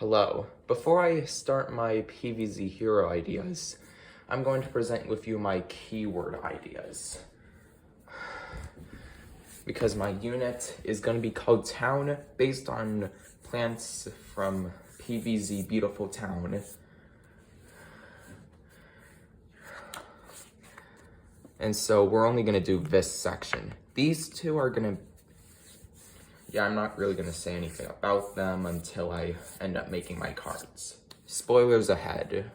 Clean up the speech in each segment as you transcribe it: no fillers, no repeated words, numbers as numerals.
Hello. Before I start my PvZ hero ideas, I'm going to present with you my keyword ideas. Because my unit is going to be called Town based on plants from PvZ Beautiful Town. And so we're only going to do this section. These two are going to I'm not really going to say anything about them until I end up making my cards. Spoilers ahead.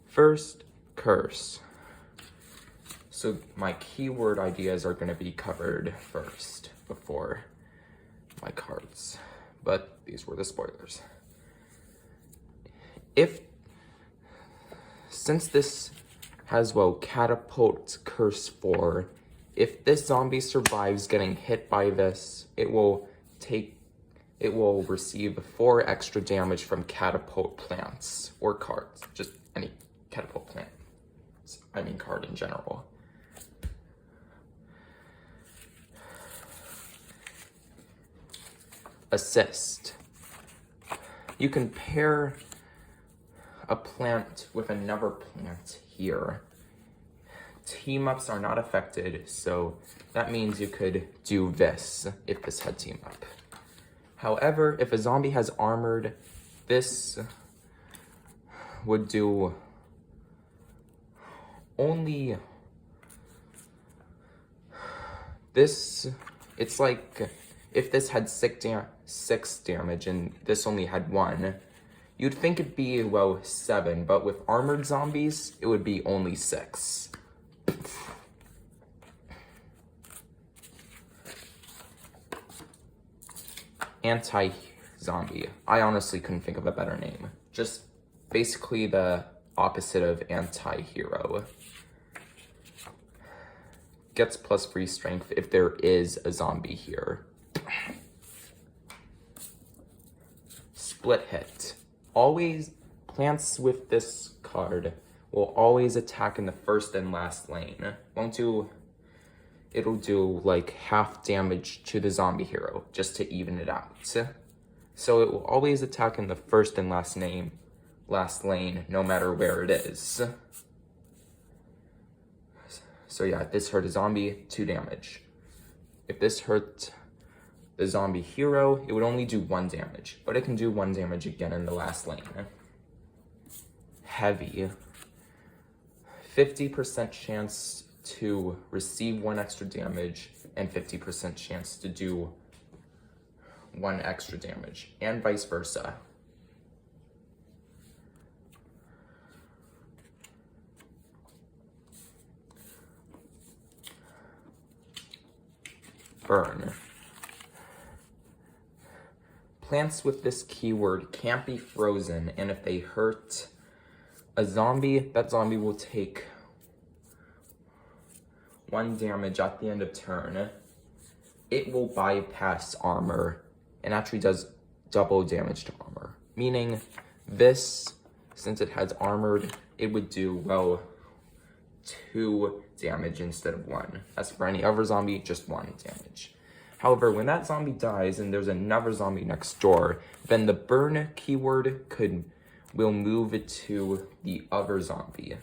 First, curse. So my keyword ideas are going to be covered first before my cards. But these were the spoilers. Since this has, catapult curse 4, if this zombie survives getting hit by this, it will receive 4 extra damage from catapult plants or cards. Just any catapult plant. I mean card in general. Assist. You can pair a plant with another plant here. Team-ups are not affected, so that means you could do this if this had team-up. However, if a zombie has armored, this would do only this. It's like if this had 6 damage and this only had 1, you'd think it'd be, 7, but with armored zombies, it would be only 6. Anti-zombie. I honestly couldn't think of a better name. Just basically the opposite of anti-hero. Gets plus 3 strength if there is a zombie here. Split hit. Always, plants with this card will always attack in the first and last lane. It'll do like half damage to the zombie hero just to even it out. So it will always attack in the first and last lane, no matter where it is. So yeah, if this hurt a zombie, 2 damage. If this hurt the zombie hero, it would only do 1 damage, but it can do 1 damage again in the last lane. Heavy. 50% chance to receive 1 extra damage and 50% chance to do 1 extra damage, and vice versa. Burn. Plants with this keyword can't be frozen, and if they hurt a zombie, that zombie will take 1 damage at the end of turn. It will bypass armor and actually does double damage to armor. Meaning this, since it has armored, it would do, 2 damage instead of 1. As for any other zombie, just 1 damage. However, when that zombie dies and there's another zombie next door, then the burn keyword will move it to the other zombie.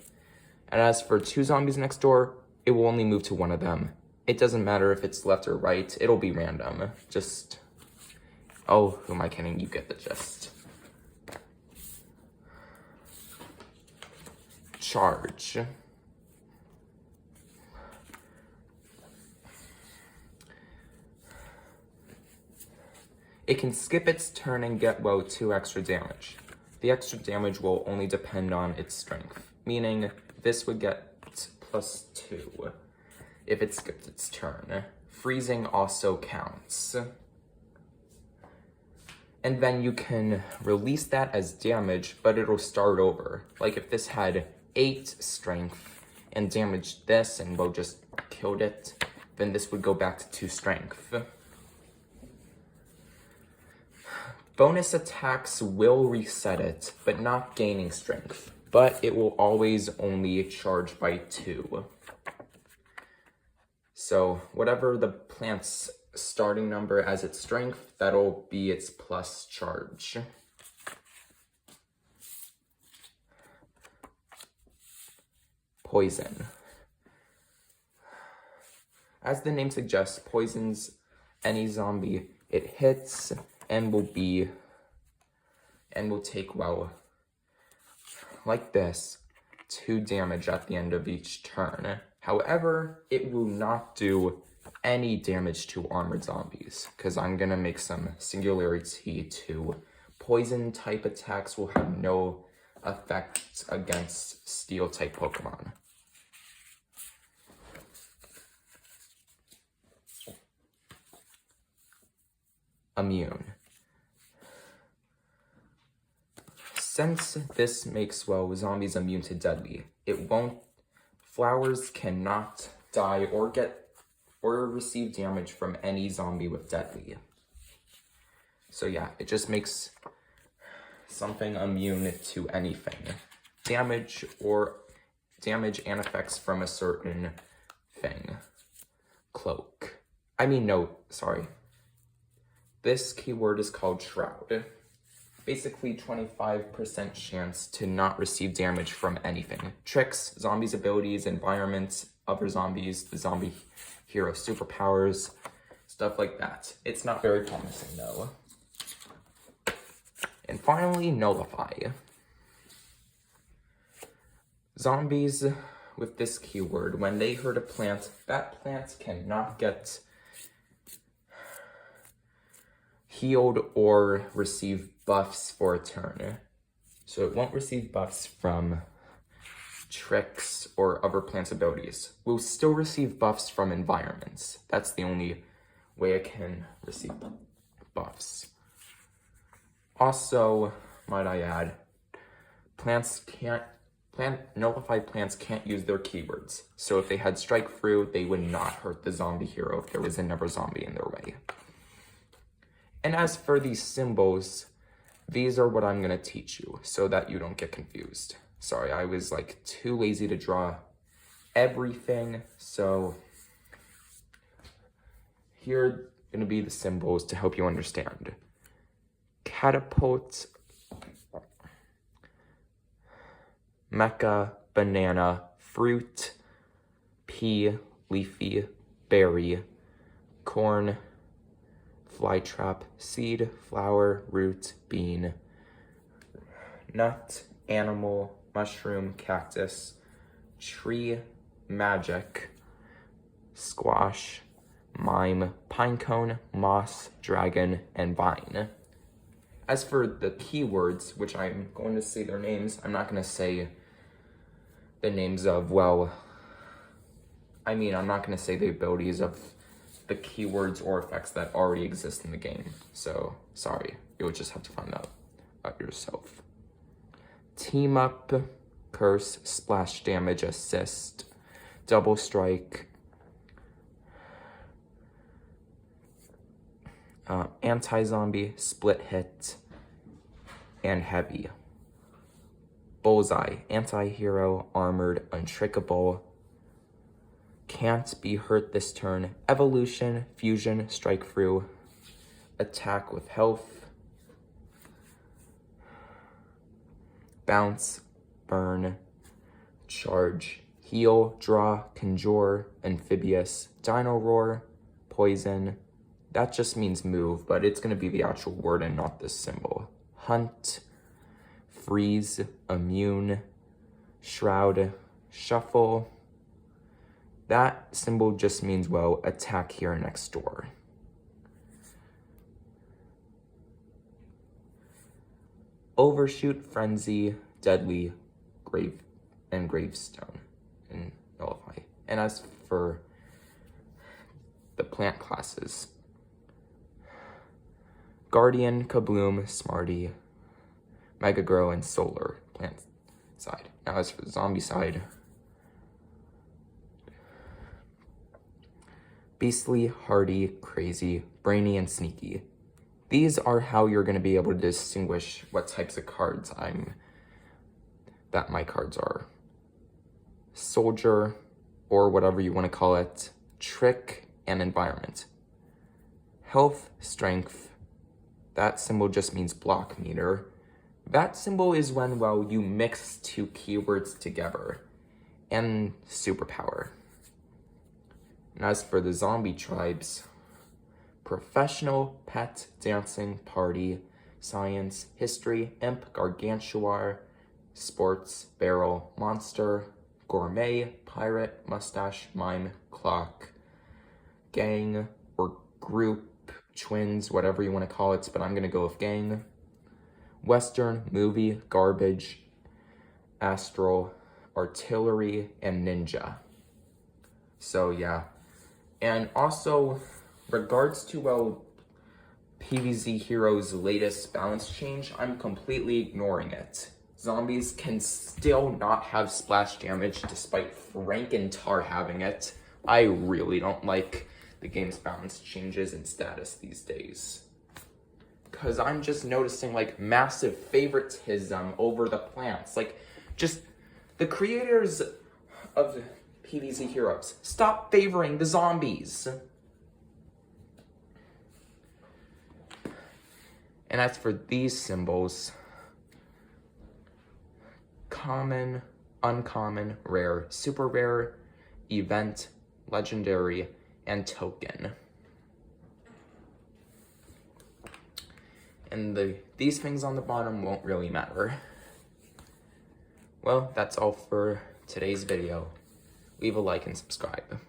And as for 2 zombies next door, it will only move to one of them. It doesn't matter if it's left or right, it'll be random. Oh, who am I kidding? You get the gist. Charge. It can skip its turn and get, 2 extra damage. The extra damage will only depend on its strength, meaning this would get plus 2 if it skipped its turn. Freezing also counts. And then you can release that as damage, but it'll start over. Like if this had 8 strength and damaged this and just killed it, then this would go back to 2 strength. Bonus attacks will reset it, but not gaining strength. But it will always only charge by 2. So whatever the plant's starting number as its strength, that'll be its plus charge. Poison. As the name suggests, poisons any zombie it hits and will take, well, like this, 2 damage at the end of each turn. However, it will not do any damage to armored zombies, because I'm gonna make some singularity to poison type attacks will have no effect against steel type Pokemon. Immune. Since this makes, well, zombies immune to deadly, flowers cannot die or receive damage from any zombie with deadly. So yeah, it just makes something immune to anything. Damage and effects from a certain thing. Cloak. This keyword is called Shroud. Basically 25% chance to not receive damage from anything. Tricks, zombies' abilities, environments, other zombies, the zombie hero superpowers, stuff like that. It's not very promising though. And finally, Nullify. Zombies with this keyword, when they hurt a plant, that plant cannot get healed or receive buffs for a turn. So it won't receive buffs from tricks or other plants' abilities. We'll still receive buffs from environments. That's the only way it can receive buffs. Also, might I add, nullified plants can't use their keywords. So if they had strike through, they would not hurt the zombie hero if there was another zombie in their way. And as for these symbols, these are what I'm gonna teach you so that you don't get confused. Sorry, I was like too lazy to draw everything. So here are gonna be the symbols to help you understand. Catapult, mecha, banana, fruit, pea, leafy, berry, corn, flytrap, seed, flower, root, bean, nut, animal, mushroom, cactus, tree, magic, squash, mime, pinecone, moss, dragon, and vine. As for the keywords, which I'm going to say their names, I'm not going to say the names of, I'm not going to say the abilities of the keywords or effects that already exist in the game. So, sorry, you'll just have to find out yourself. Team up, curse, splash damage, assist, double strike, anti-zombie, split hit, and heavy. Bullseye, anti-hero, armored, untrickable, can't be hurt this turn, evolution, fusion, strike through, attack with health, bounce, burn, charge, heal, draw, conjure, amphibious, dino roar, poison. That just means move, but it's going to be the actual word and not this symbol. Hunt, freeze, immune, shroud, shuffle. That symbol just means, attack here next door. Overshoot, frenzy, deadly, gravestone, and nullify. And as for the plant classes, Guardian, Kabloom, Smarty, Mega Grow, and Solar plant side. Now as for the zombie side, Beastly, Hardy, Crazy, Brainy, and Sneaky. These are how you're going to be able to distinguish what types of cards that my cards are. Soldier, or whatever you want to call it, Trick, and Environment. health, strength. That symbol just means block meter. That symbol is when, well, you mix two keywords together. And superpower. And as for the zombie tribes, professional, pet, dancing, party, science, history, imp, gargantuar, sports, barrel, monster, gourmet, pirate, mustache, mime, clock, gang, or group, twins, whatever you want to call it, but I'm going to go with gang, western, movie, garbage, astral, artillery, and ninja. So yeah. And also, regards to, well, PvZ Heroes' latest balance change, I'm completely ignoring it. Zombies can still not have splash damage despite Frankentar having it. I really don't like the game's balance changes and status these days. Because I'm just noticing, like, massive favoritism over the plants. Like, just the creators of PvZ Heroes, stop favoring the zombies. And as for these symbols, common, uncommon, rare, super rare, event, legendary, and token. And these things on the bottom won't really matter. Well, that's all for today's video. Leave a like and subscribe.